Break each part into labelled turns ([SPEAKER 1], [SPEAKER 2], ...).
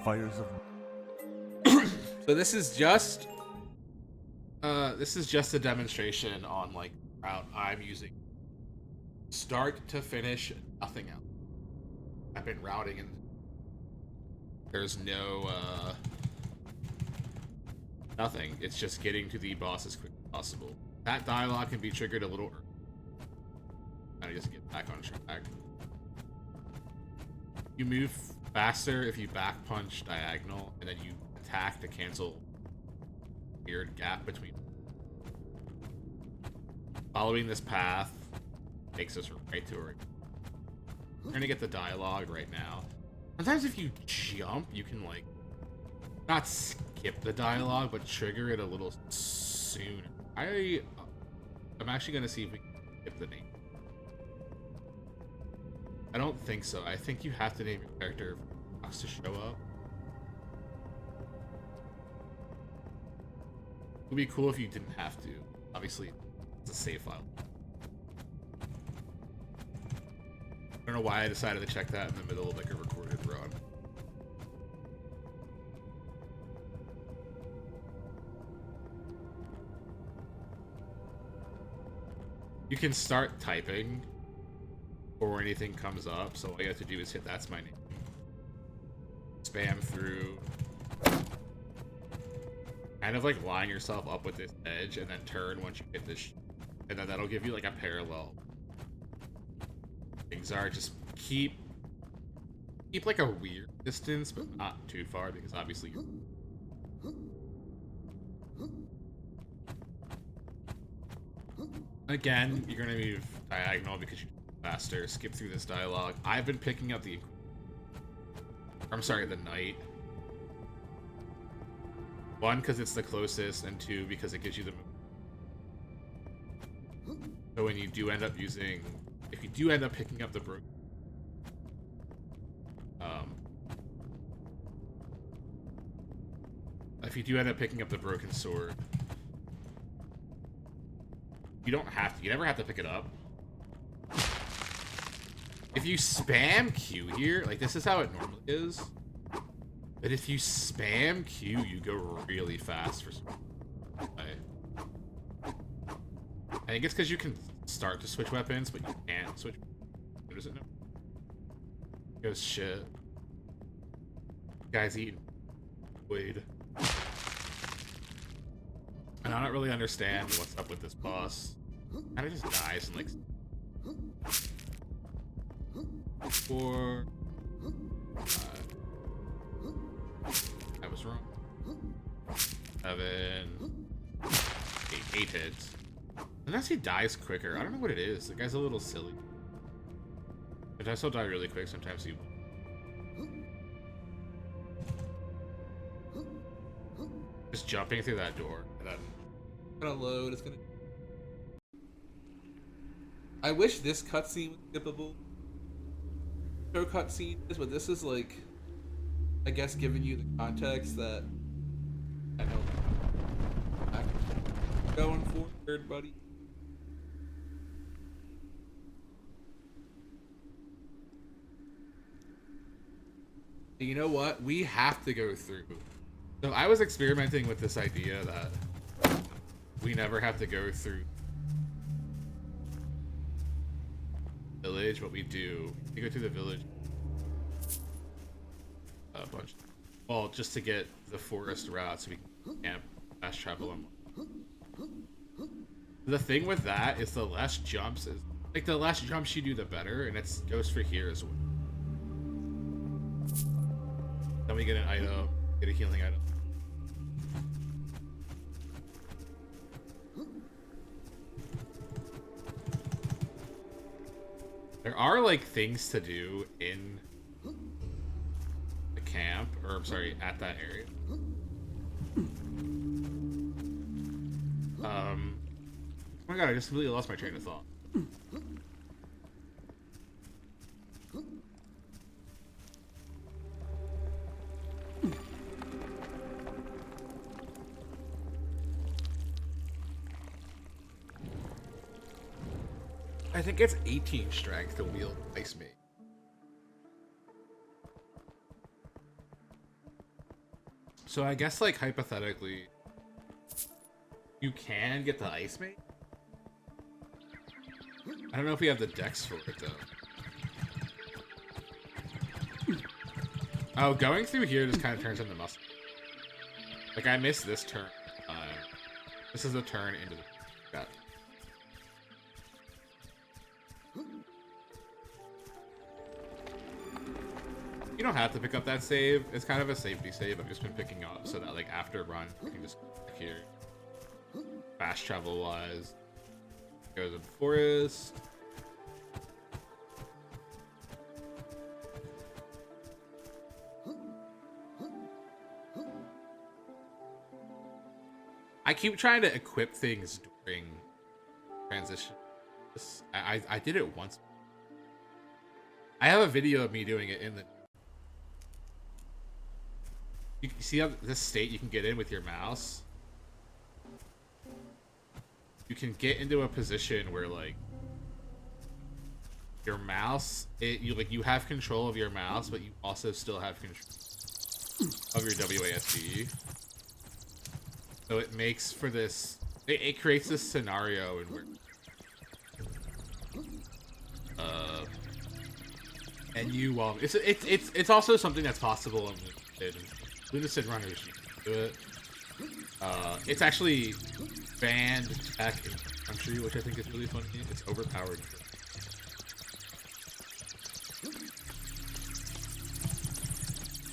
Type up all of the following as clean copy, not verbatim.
[SPEAKER 1] Fires of
[SPEAKER 2] So this is just a demonstration on like route I'm using. Start to finish, nothing else. I've been routing and there's no nothing. It's just getting to the boss as quick as possible. That dialogue can be triggered a little early. I just get back on track. You move faster if you back punch diagonal, and then you attack to cancel weird gap between. Following this path takes us right to her. We're gonna get the dialogue right now. Sometimes if you jump, you can like not skip the dialogue, but trigger it a little sooner. I'm actually gonna see if we can skip the name. I don't think so. I think you have to name your character for Fox to show up. It would be cool if you didn't have to. Obviously, it's a save file. I don't know why I decided to check that in the middle of like a recorded run. You can start typing before anything comes up, so all you have to do is hit that's my name. Spam through. Kind of like line yourself up with this edge and then turn once you hit this, and then that'll give you like a parallel. Things are just keep like a weird distance, but not too far because obviously you're. Again, you're gonna move diagonal because you faster. Skip through this dialogue. I've been picking up the knight. One, because it's the closest, and two, because it gives you the move. So when you do end up using, if you do end up picking up the broken, sword, you don't have to. You never have to pick it up. If you spam Q here, like this is how it normally is. But if you spam Q, you go really fast for some reason. I think it's because you can start to switch weapons, but you can't switch. What does it know? It goes shit. Guy's eating weed. And I don't really understand what's up with this boss. Kinda just dies in like 4, 5. I was wrong. 7, 8 hits. Unless he dies quicker. I don't know what it is. The guy's a little silly. Sometimes he'll die really quick, sometimes he won't. Just jumping through that door, and then it's gonna load, it's gonna. I wish this cutscene was skippable. No cutscene is, but this is like, I guess, giving you the context that I know I'm going forward, buddy. You know what? We have to go through. So I was experimenting with this idea that we never have to go through village. What we do, we go through the village a bunch. Well, just to get the forest route so we can camp, fast travel. The thing with that is the less jumps is like the less jumps you do, the better, and it goes for here as well. Then we get an item, get a healing item. There are like things to do in the camp, or I'm sorry, at that area. Oh my god, I just completely lost my train of thought. I think it's 18 strength to wield Ice Mage. So I guess, like, hypothetically, you can get the Ice Mage. I don't know if we have the dex for it, though. Oh, going through here just kind of turns into muscle. Like, I missed this turn. This is a turn into the... Got it. You don't have to pick up that save. It's kind of a safety save. I've just been picking up so that, like, after a run, you can just go back here. Fast travel-wise. Go to the forest. I keep trying to equip things during transition. I did it once. I have a video of me doing it in the... You see how this state you can get in with your mouse? You can get into a position where, like, your mouse, you have control of your mouse, but you also still have control of your WASD. So it makes for this, it creates this scenario in where, and you, it's also something that's possible in Lunasid Runners. You can do it. It's actually banned tech in the country, which I think is really funny. It's overpowered.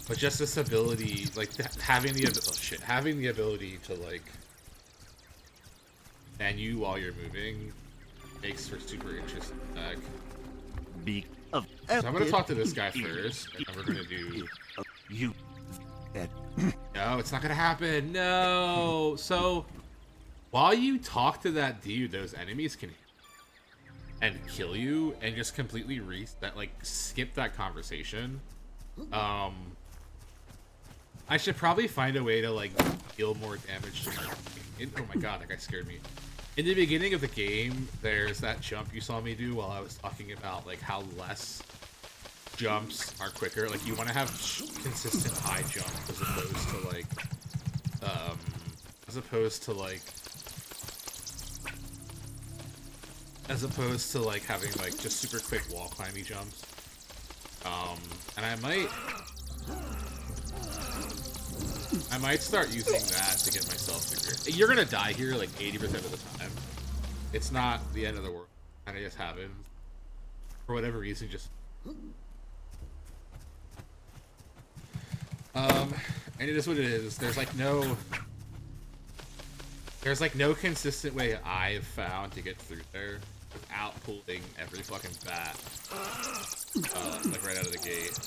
[SPEAKER 2] But just this ability, like having the ability to, like, menu while you're moving makes for super interesting tech. So I'm gonna talk to this guy first, and then we're gonna do. No, it's not gonna happen. No. So while you talk to that dude, those enemies can and kill you and just completely skip that conversation. I should probably find a way to, like, deal more damage to oh my god, that guy scared me. In the beginning of the game, there's that jump you saw me do while I was talking about, like, how less jumps are quicker. Like, you want to have consistent high jumps as opposed to like having, like, just super quick wall climbing jumps. And I might start using that to get myself bigger. You're gonna die here like 80% of the time. It's not the end of the world. Kind of just happens. For whatever reason, just... and it is what it is. There's like no consistent way I've found to get through there without pulling every fucking bat. Like right out of the gate.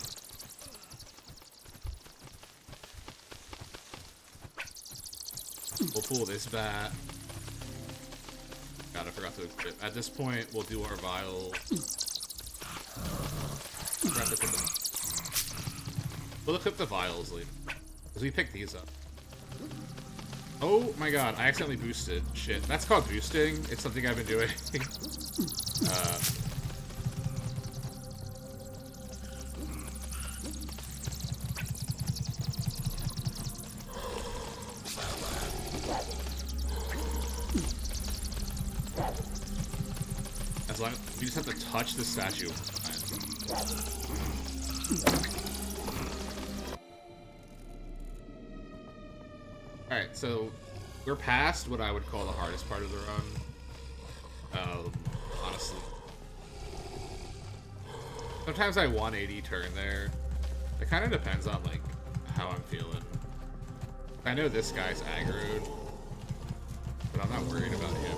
[SPEAKER 2] We'll pull this bat. God, I forgot to equip. At this point, we'll do our vials. We'll equip the vials later. Because we picked these up. Oh my god, I accidentally boosted. Shit, that's called boosting. It's something I've been doing. As long as we just have to touch the statue. Alright, so we're past what I would call the hardest part of the run. Honestly. Sometimes I 180 turn there. It kind of depends on, like, how I'm feeling. I know this guy's aggroed, but I'm not worried about him.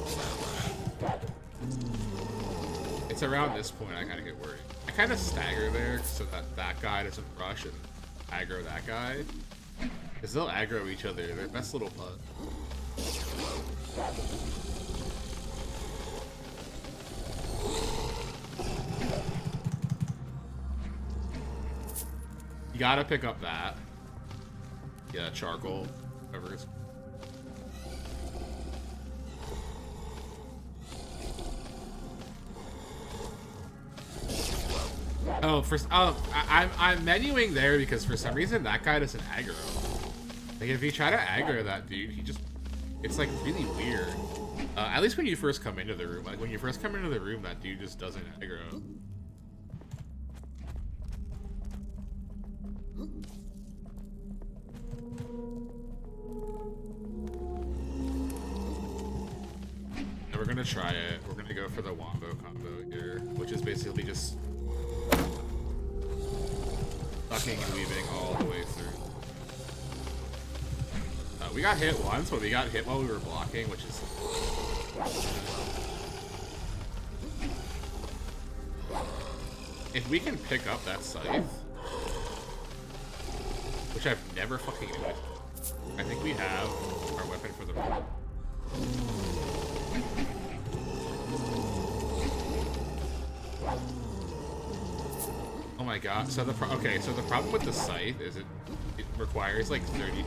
[SPEAKER 2] It's around this point I kind of get worried. I kind of stagger there so that that guy doesn't rush and aggro that guy. Because they'll aggro each other. They're best little butt. You gotta pick up that. Yeah, charcoal. Whatever it's... I'm menuing there because for some reason that guy doesn't aggro. Like, if you try to aggro that dude, he just... It's, like, really weird. At least when you first come into the room. Like, when you first come into the room, that dude just doesn't aggro. And we're gonna try it. We're gonna go for the wombo combo here, which is basically just sucking and weaving all the way through. We got hit once, but we got hit while we were blocking, which is... If we can pick up that scythe, which I've never fucking used, I think we have our weapon for the round. Oh my god, so the problem with the scythe is it requires like 32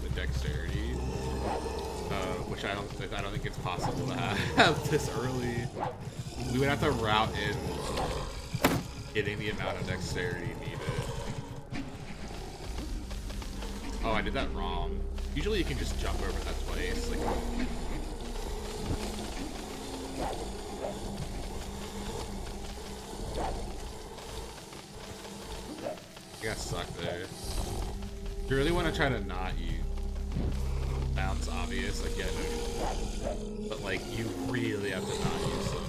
[SPEAKER 2] with dexterity, which I don't think it's possible to have this early. We would have to route in getting the amount of dexterity needed. Oh, I did that wrong. Usually you can just jump over that twice. Like, I got stuck there. You really want to try to not use... Sounds obvious, like, yeah, no, but like, you really have to not use them.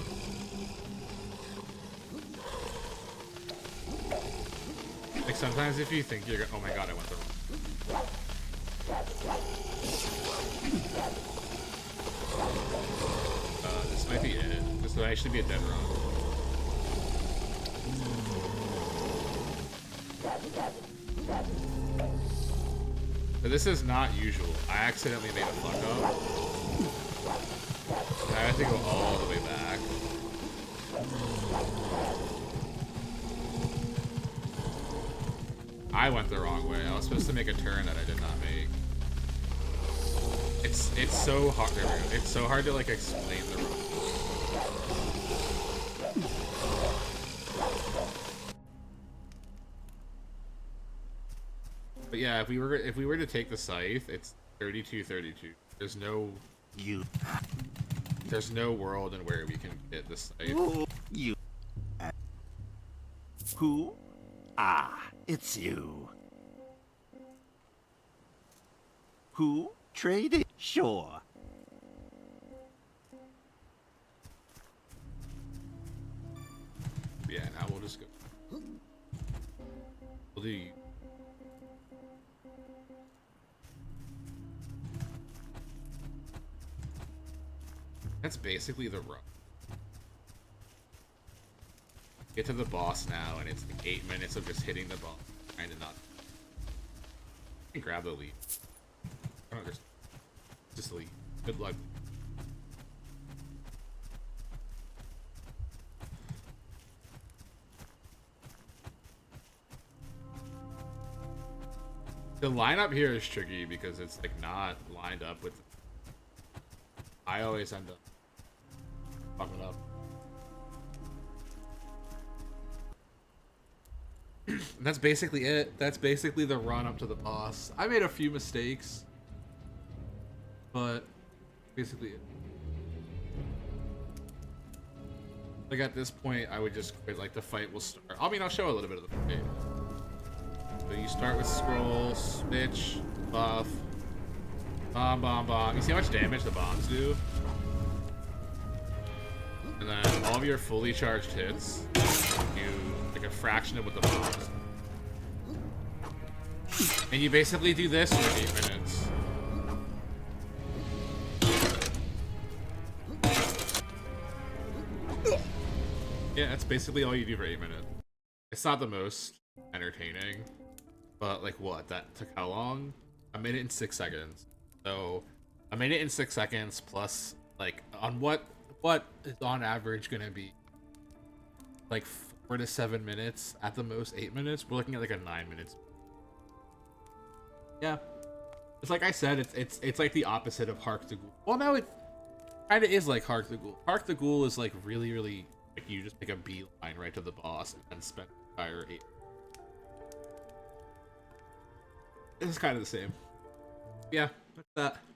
[SPEAKER 2] Like, sometimes if you think you're oh my god, I went the wrong. This might be it. This might actually be a dead run. But this is not usual. I accidentally made a fuck up. I have to go all the way back. I went the wrong way. I was supposed to make a turn that I did not make. It's so hard. There we go. It's so hard to like explain the road. But yeah, if we were to take the scythe, it's 32-32. There's no world in where we can hit the scythe.
[SPEAKER 1] You. Who? Ah, it's you. Who? Traded? Sure.
[SPEAKER 2] Yeah, now we'll just go. We'll do. That's basically the run. Get to the boss now, and it's like 8 minutes of just hitting the boss, trying to not. You can grab the lead. I don't just leave. Good luck. The lineup here is tricky because it's like not lined up with. I always end up fucking up. And that's basically it. That's basically the run up to the boss. I made a few mistakes, but basically it. Like at this point, I would just quit. Like the fight will start. I mean, I'll show a little bit of the fight. So you start with scroll, snitch, buff, bomb, bomb, bomb. You see how much damage the bombs do? And then all of your fully charged hits, you like a fraction of what the bombs. And you basically do this for 8 minutes. Yeah, that's basically all you do for 8 minutes. It's not the most entertaining, but like what? That took how long? A minute and 6 seconds. So a minute and 6 seconds plus like on what is on average gonna be like 4 to 7 minutes, at the most 8 minutes. We're looking at like a 9 minutes. Yeah, it's like I said, it's like the opposite of Hark the Ghoul. Well, no, it kind of is like Hark the Ghoul. Hark the Ghoul is like really like you just take a beeline right to the boss and then spend the entire 8. It's kind of the same. Yeah, that's that.